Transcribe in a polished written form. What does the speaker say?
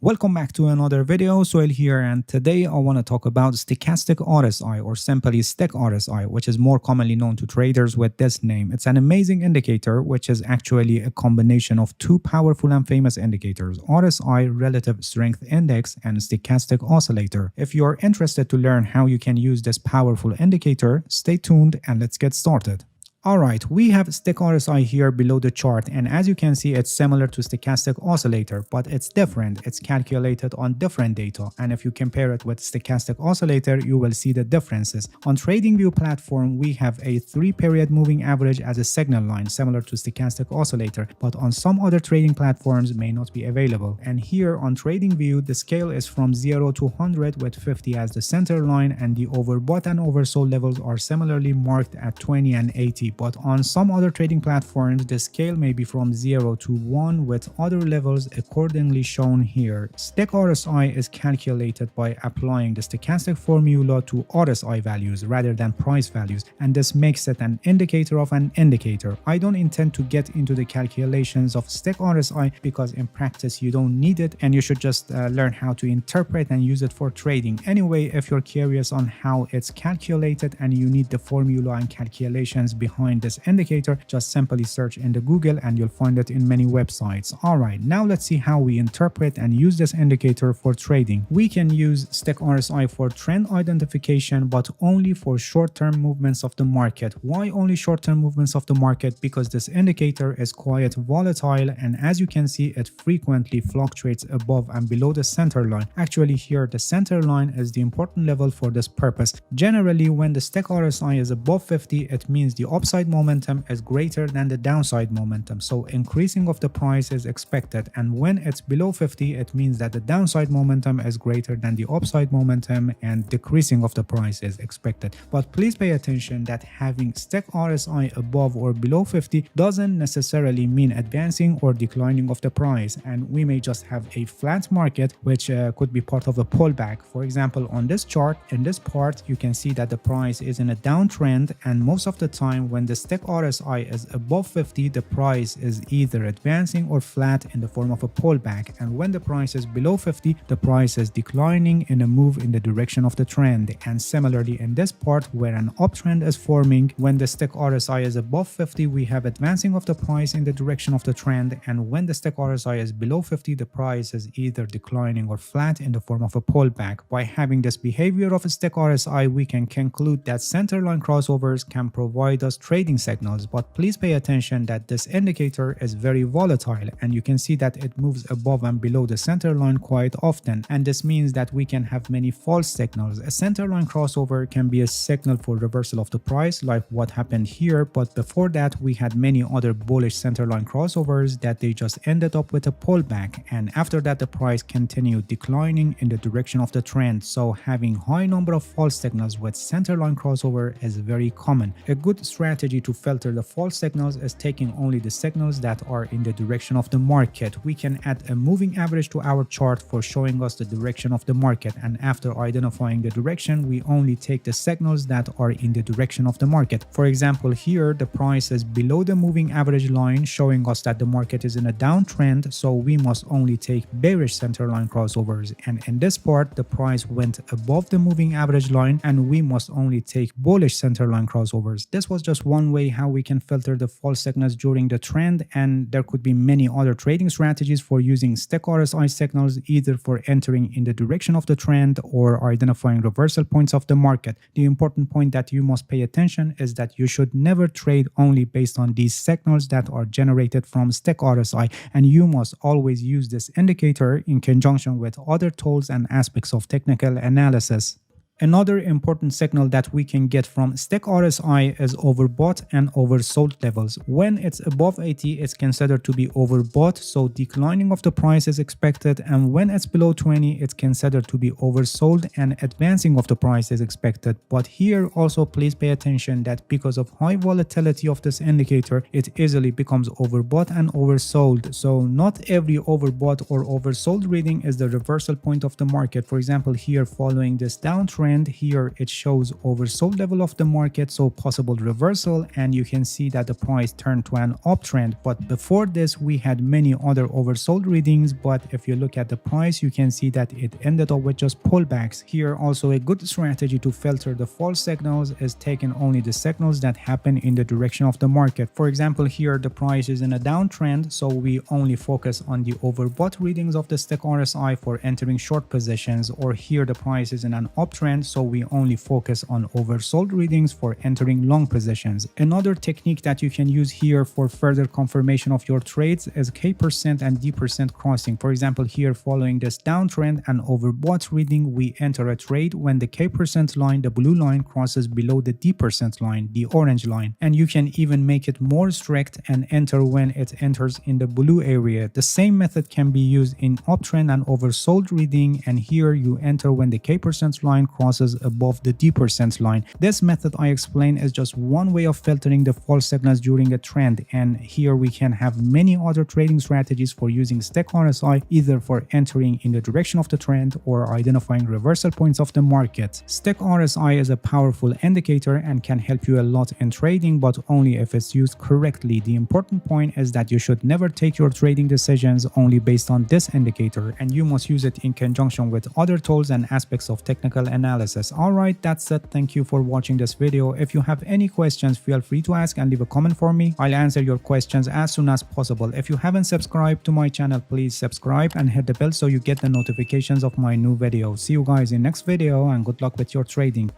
Welcome back to another video. Soil here, and today I want to talk about stochastic RSI, or simply Stoch RSI, which is more commonly known to traders with this name. It's an amazing indicator which is actually a combination of two powerful and famous indicators: RSI, Relative Strength Index, and Stochastic Oscillator. If you're interested to learn how you can use this powerful indicator, stay tuned and let's get started. Alright, we have Stoch RSI here below the chart, and as you can see, it's similar to Stochastic Oscillator, but it's different. It's calculated on different data, and if you compare it with Stochastic Oscillator, you will see the differences. On TradingView platform, we have a 3-period moving average as a signal line, similar to Stochastic Oscillator, but on some other trading platforms may not be available. And here on TradingView, the scale is from 0 to 100 with 50 as the center line, and the overbought and oversold levels are similarly marked at 20 and 80. But on some other trading platforms, the scale may be from 0 to 1 with other levels accordingly shown here. Stoch RSI is calculated by applying the stochastic formula to RSI values rather than price values, and this makes it an indicator of an indicator. I don't intend to get into the calculations of Stoch RSI because in practice you don't need it, and you should just learn how to interpret and use it for trading. Anyway, if you're curious on how it's calculated and you need the formula and calculations behind this indicator, just simply search in the Google and you'll find it in many websites. Alright, now let's see how we interpret and use this indicator for trading. We can use Stoch RSI for trend identification, but only for short-term movements of the market. Why only short-term movements of the market? Because this indicator is quite volatile, and as you can see, it frequently fluctuates above and below the center line. Actually, here the center line is the important level for this purpose. Generally, when the Stoch RSI is above 50, it means the upside momentum is greater than the downside momentum, so increasing of the price is expected, and when it's below 50, it means that the downside momentum is greater than the upside momentum and decreasing of the price is expected. But please pay attention that having Stoch RSI above or below 50 doesn't necessarily mean advancing or declining of the price, and we may just have a flat market which could be part of a pullback. For example, on this chart, in this part, you can see that the price is in a downtrend, and most of the time when the Stoch RSI is above 50, the price is either advancing or flat in the form of a pullback, and when the price is below 50, the price is declining in a move in the direction of the trend. And similarly in this part, where an uptrend is forming, when the Stoch RSI is above 50, we have advancing of the price in the direction of the trend, and when the Stoch RSI is below 50, the price is either declining or flat in the form of a pullback. By having this behavior of a Stoch RSI, we can conclude that centerline crossovers can provide us trading signals, but please pay attention that this indicator is very volatile, and you can see that it moves above and below the center line quite often, and this means that we can have many false signals. A centerline crossover can be a signal for reversal of the price, like what happened here, but before that we had many other bullish centerline crossovers that they just ended up with a pullback, and after that the price continued declining in the direction of the trend. So having high number of false signals with centerline crossover is very common. A good strategy to filter the false signals is taking only the signals that are in the direction of the market. We can add a moving average to our chart for showing us the direction of the market, and after identifying the direction, we only take the signals that are in the direction of the market. For example, here the price is below the moving average line, showing us that the market is in a downtrend, so we must only take bearish centerline crossovers, and in this part the price went above the moving average line, and we must only take bullish centerline crossovers. This was just one way how we can filter the false signals during the trend, and there could be many other trading strategies for using Stoch RSI signals, either for entering in the direction of the trend or identifying reversal points of the market. The important point that you must pay attention is that you should never trade only based on these signals that are generated from Stoch RSI, and you must always use this indicator in conjunction with other tools and aspects of technical analysis. Another important signal that we can get from Stoch RSI is overbought and oversold levels. When it's above 80, it's considered to be overbought, so declining of the price is expected, and when it's below 20, it's considered to be oversold and advancing of the price is expected. But here also please pay attention that because of high volatility of this indicator, it easily becomes overbought and oversold. So not every overbought or oversold reading is the reversal point of the market. For example, here following this downtrend, downtrend, here it shows oversold level of the market, so possible reversal, and you can see that the price turned to an uptrend. But before this we had many other oversold readings, but if you look at the price you can see that it ended up with just pullbacks. Here also a good strategy to filter the false signals is taking only the signals that happen in the direction of the market. For example, here the price is in a downtrend, so we only focus on the overbought readings of the Stoch RSI for entering short positions, or here the price is in an uptrend, so we only focus on oversold readings for entering long positions. Another technique that you can use here for further confirmation of your trades is K% and D% crossing. For example, here following this downtrend and overbought reading, we enter a trade when the K% line, the blue line, crosses below the D% line, the orange line. And you can even make it more strict and enter when it enters in the blue area. The same method can be used in uptrend and oversold reading, and here you enter when the K% line crosses above the D% line. This method I explained is just one way of filtering the false signals during a trend, and here we can have many other trading strategies for using Stoch RSI, either for entering in the direction of the trend or identifying reversal points of the market. Stoch RSI is a powerful indicator and can help you a lot in trading, but only if it's used correctly. The important point is that you should never take your trading decisions only based on this indicator, and you must use it in conjunction with other tools and aspects of technical analysis. Alright, that's it. Thank you for watching this video. If you have any questions, feel free to ask and leave a comment for me. I'll answer your questions as soon as possible. If you haven't subscribed to my channel, please subscribe and hit the bell so you get the notifications of my new videos. See you guys in next video, and good luck with your trading.